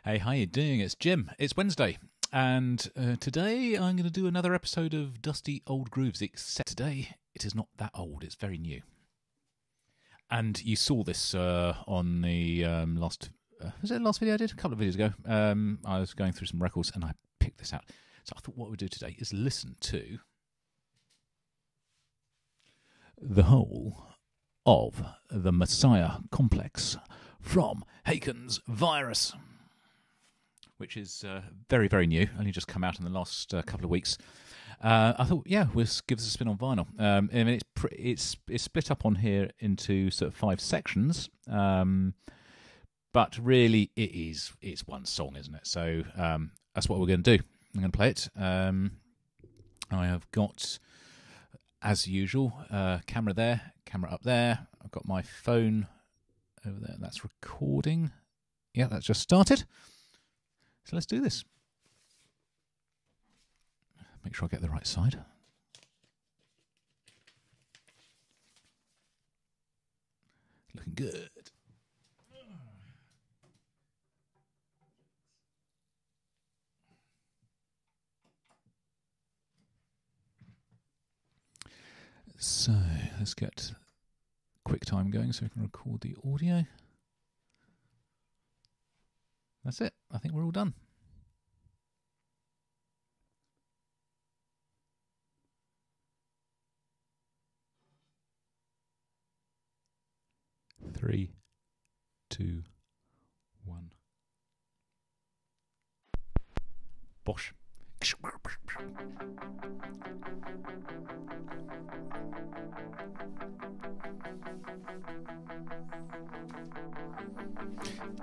Hey, how you doing? It's Jim. It's Wednesday, and today I'm going to do another episode of Dusty Old Grooves, except today it is not that old. It's very new. And you saw this on the last video I did? A couple of videos ago. I was going through some records and I picked this out. So I thought what we'd do today is listen to the whole of the Messiah Complex from Haken's Virus, which is very, very new, only just come out in the last couple of weeks. I thought, yeah, we'll give this a spin on vinyl. I mean, it's split up on here into sort of 5 sections, but really it's one song, isn't it? So that's what we're going to do. I'm going to play it. I have got, as usual, camera there, camera up there. I've got my phone over there. That's recording. Yeah, that's just started. So let's do this. Make sure I get the right side. Looking good. So let's get QuickTime going so we can record the audio. That's it. I think we're all done. Three, 2, 1. Bosh.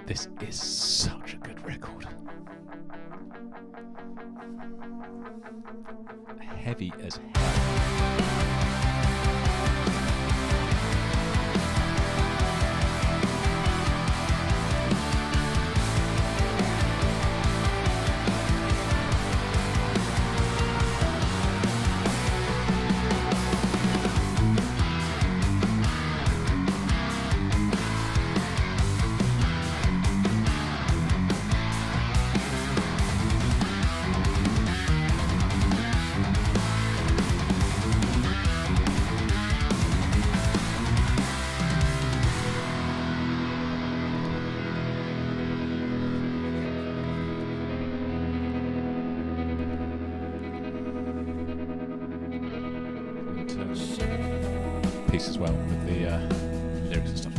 This is such a good record. Heavy as hell. Piece as well with the lyrics and stuff.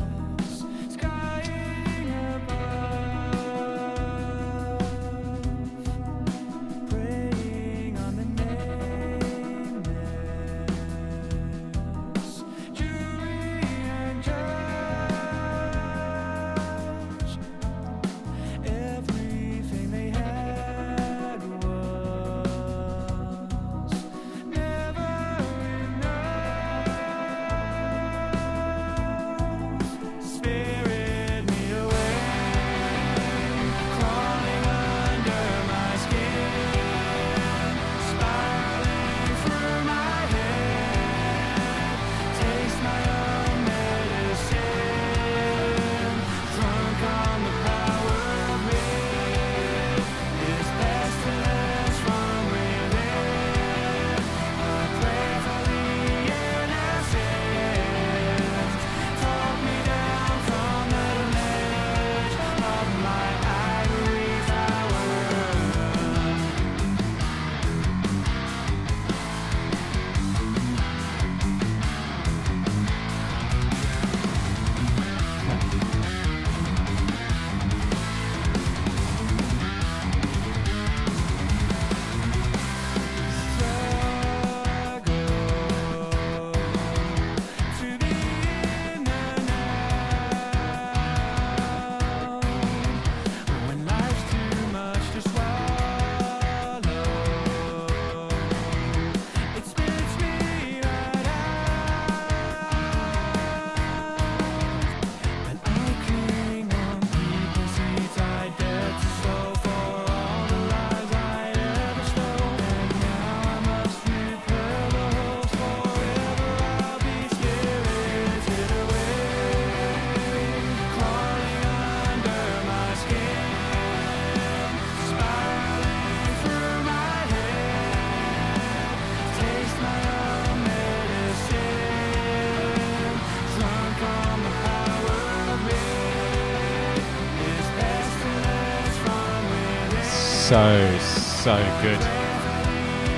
so good.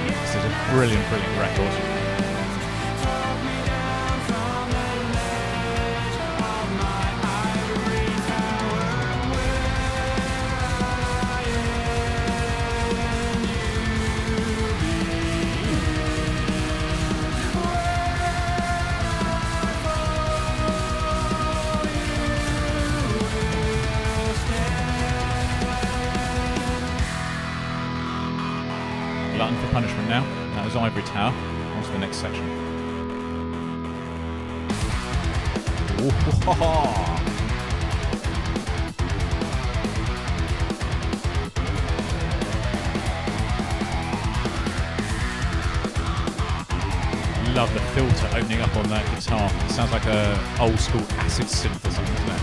This is a brilliant record. Glutton for Punishment now. That was Ivory Tower. On to the next section. Love the filter opening up on that guitar. It sounds like a old school acid synth or something, doesn't it?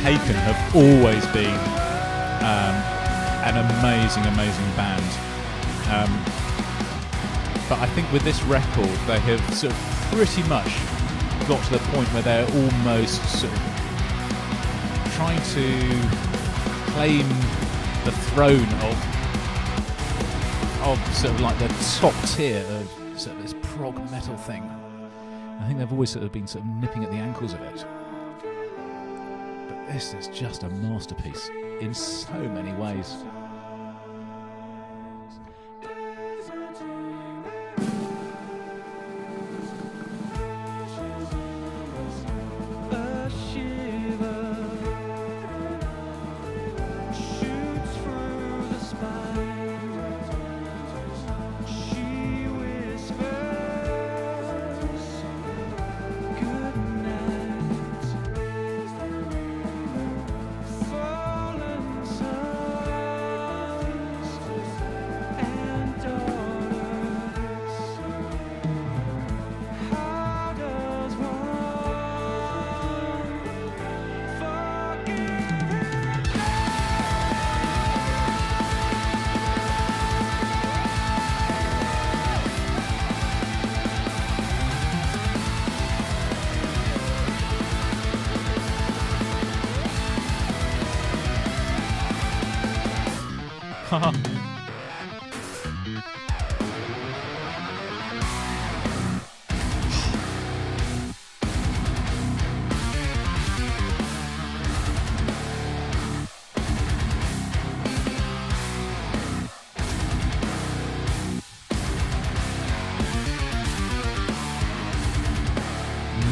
Haken have always been an amazing band. But I think with this record, they have sort of pretty much got to the point where they're almost sort of trying to claim the throne of sort of like the top tier of sort of this prog metal thing. I think they've always sort of been sort of nipping at the ankles of it. But this is just a masterpiece in so many ways.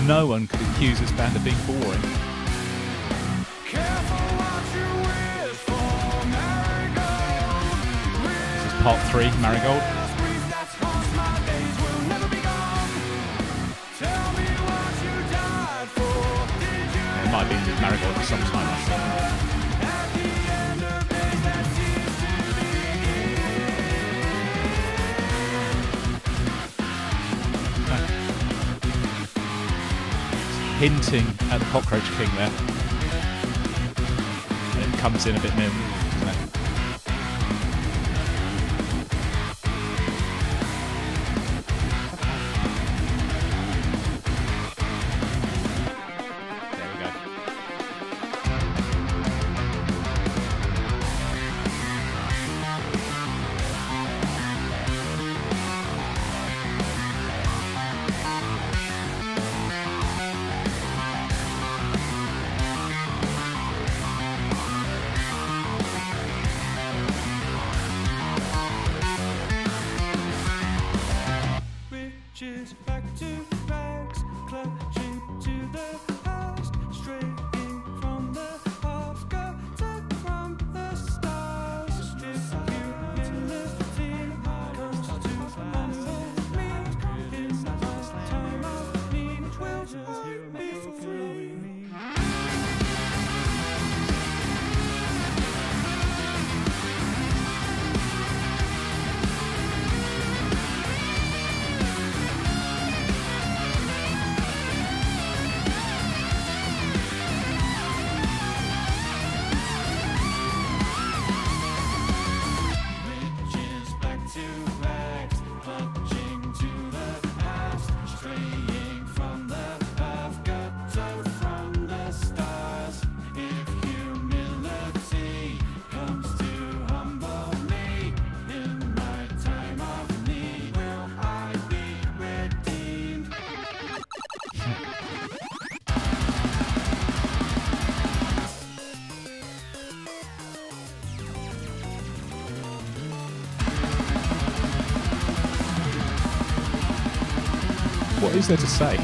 No one could accuse this band of being boring. This is part 3, Marigold. It might have been Marigold for some time, actually. Hinting at the Cockroach King there. And it comes in a bit near, doesn't it? There we go. Back to rags, clutching to the past, straying from the path, gutter from the stars. If humility comes to humble me, in my time of need, will I be free? What is there to say?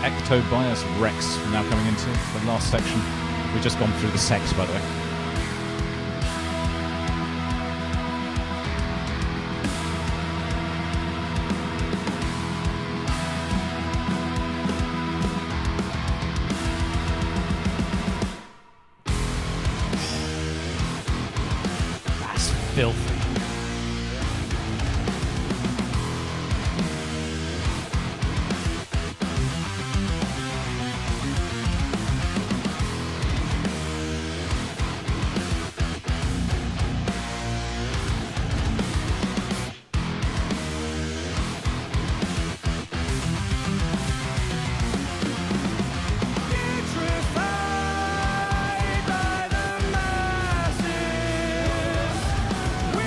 Ectobias Rex now coming into the last section. We've just gone through the sex, by the way. That's filthy. Petrified by the masses, we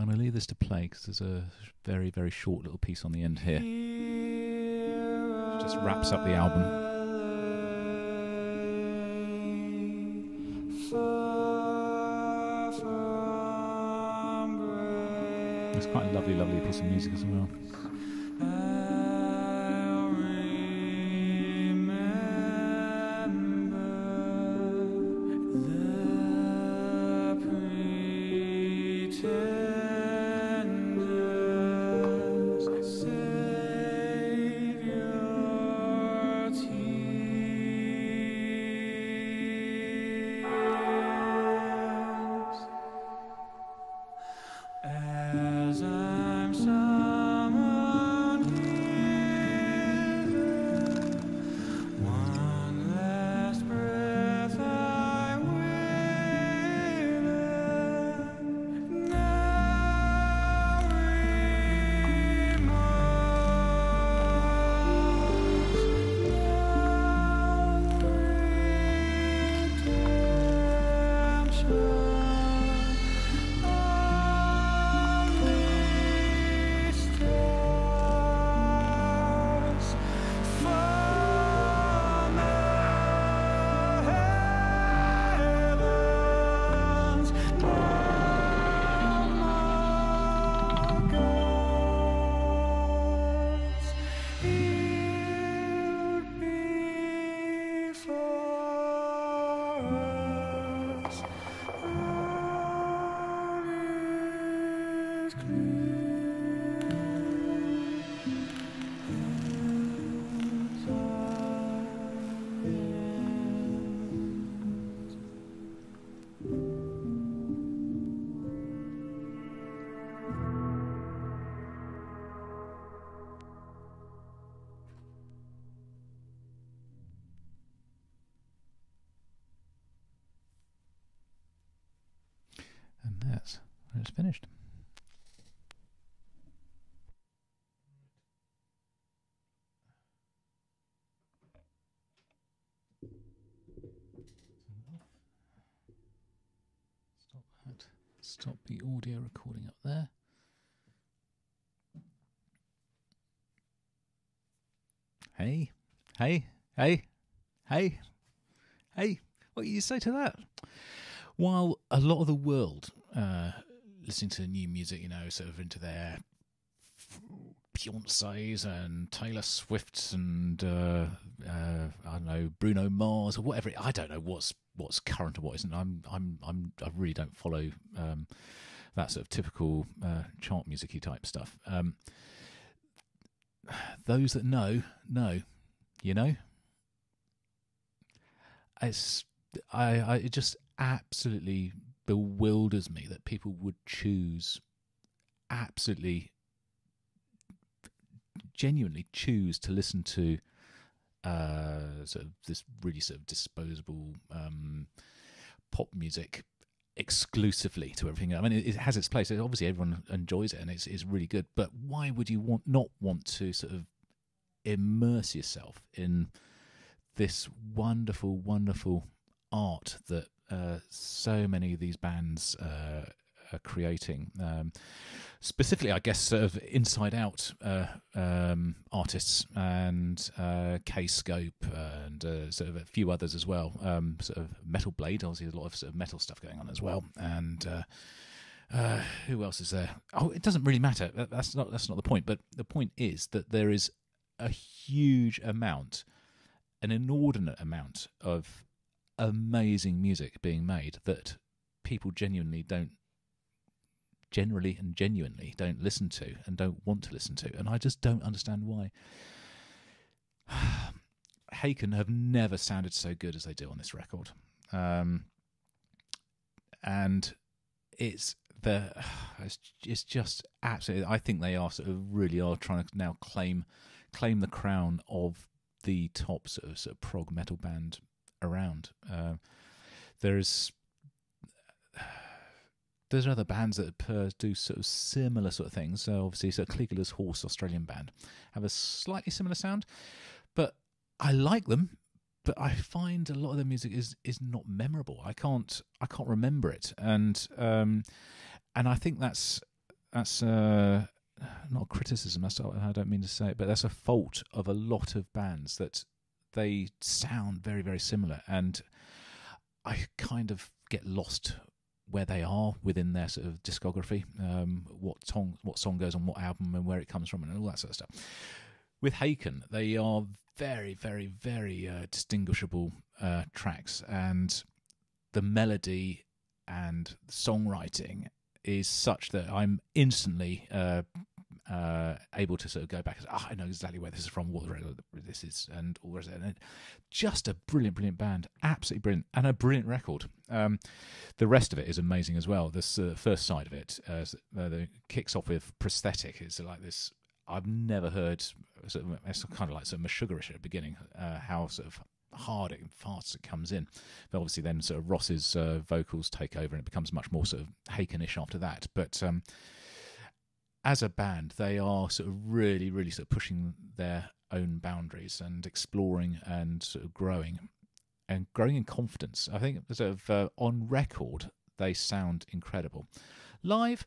I'm going to leave this to play because there's a very, very short little piece on the end here. Just wraps up the album. It's quite a lovely, lovely piece of music as well. As I'm someone given, one last breath I will now And that's where it's finished. Stop that. Stop the audio recording up there. Hey, hey, hey, hey, hey, what do you say to that? While a lot of the world listening to new music, you know, sort of into their Beyoncés and Taylor Swifts and I don't know, Bruno Mars or whatever. I don't know what's current or what isn't. I really don't follow that sort of typical chart music-y type stuff. Those that know, you know. It just absolutely bewilders me that people would genuinely choose to listen to sort of this really sort of disposable pop music exclusively to everything. I mean, it has its place. Obviously, everyone enjoys it, and it's really good. But why would you not want to sort of immerse yourself in this wonderful, wonderful art that so many of these bands are creating? Specifically, I guess, sort of inside out artists and K-Scope and sort of a few others as well. Sort of Metal Blade, obviously, there's a lot of sort of metal stuff going on as well. And who else is there? Oh, it doesn't really matter. That's not the point. But the point is that there is a huge amount, an inordinate amount of amazing music being made that people genuinely don't listen to and don't want to listen to, and I just don't understand why. Haken have never sounded so good as they do on this record, and it's just absolutely. I think they are sort of really are trying to now claim the crown of the top sort of prog metal band around. There's other bands that do sort of similar sort of things. So obviously, Caligula's Horse, Australian band, have a slightly similar sound, but I like them. But I find a lot of their music is not memorable. I can't remember it, and I think that's not a criticism. I don't mean to say it, but that's a fault of a lot of bands, that they sound very, very similar, and I kind of get lost where they are within their sort of discography, what song goes on what album and where it comes from and all that sort of stuff. With Haken, they are very, very, very distinguishable tracks, and the melody and songwriting is such that I'm instantly able to sort of go back and say, I know exactly where this is from, what this is, and all the rest of it. And just a brilliant, brilliant band, absolutely brilliant, and a brilliant record. The rest of it is amazing as well. This first side of it kicks off with Prosthetic. It's like this. I've never heard. It's kind of like sort of sugarish at the beginning. How sort of hard and fast it comes in, but obviously then sort of Ross's vocals take over and it becomes much more sort of Haken-ish after that. But as a band, they are sort of really, really sort of pushing their own boundaries and exploring and sort of growing in confidence. I think sort of on record they sound incredible. Live,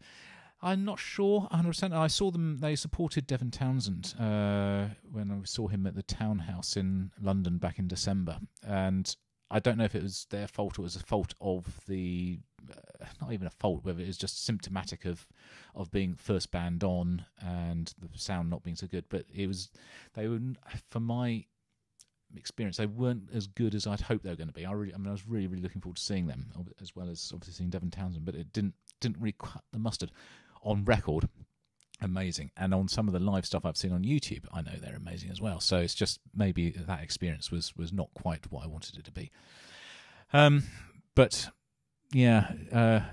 I'm not sure 100%. I saw them, they supported Devin Townsend when I saw him at the Townhouse in London back in December. And I don't know if it was their fault or it was a fault of the, not even a fault, whether it was just symptomatic of being first band on and the sound not being so good. But they were, from my experience, they weren't as good as I'd hoped they were going to be. I was really, really looking forward to seeing them, as well as obviously seeing Devin Townsend, but it didn't really cut the mustard. On record, amazing, and on some of the live stuff I've seen on YouTube, I know they're amazing as well. So it's just maybe that experience was not quite what I wanted it to be. But yeah,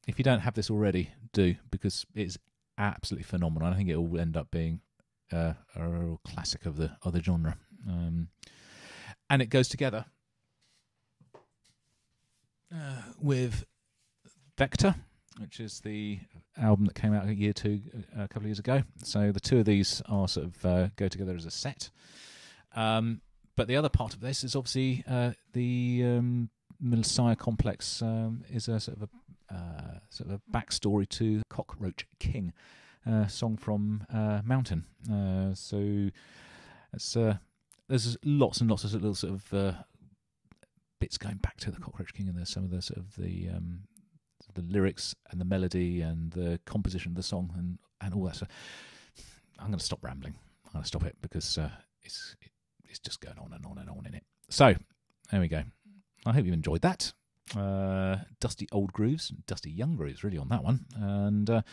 if you don't have this already, do, because it's absolutely phenomenal. I think it will end up being a real classic of the genre, and it goes together with Vector, which is the album that came out a couple of years ago. So the two of these are sort of go together as a set. But the other part of this is obviously the Messiah Complex is a sort of a backstory to Cockroach King, song from Mountain. So it's there's lots and lots of little sort of bits going back to the Cockroach King, and there's some of the sort of the lyrics and the melody and the composition of the song and all that stuff. I'm going to stop rambling. I'm going to stop it because it's just going on and on and on in it. So there we go. I hope you enjoyed that. Dusty old grooves, dusty young grooves, really, on that one. And I'll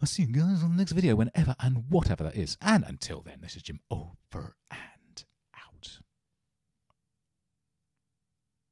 see you guys on the next video, whenever and whatever that is. And until then, this is Jim over and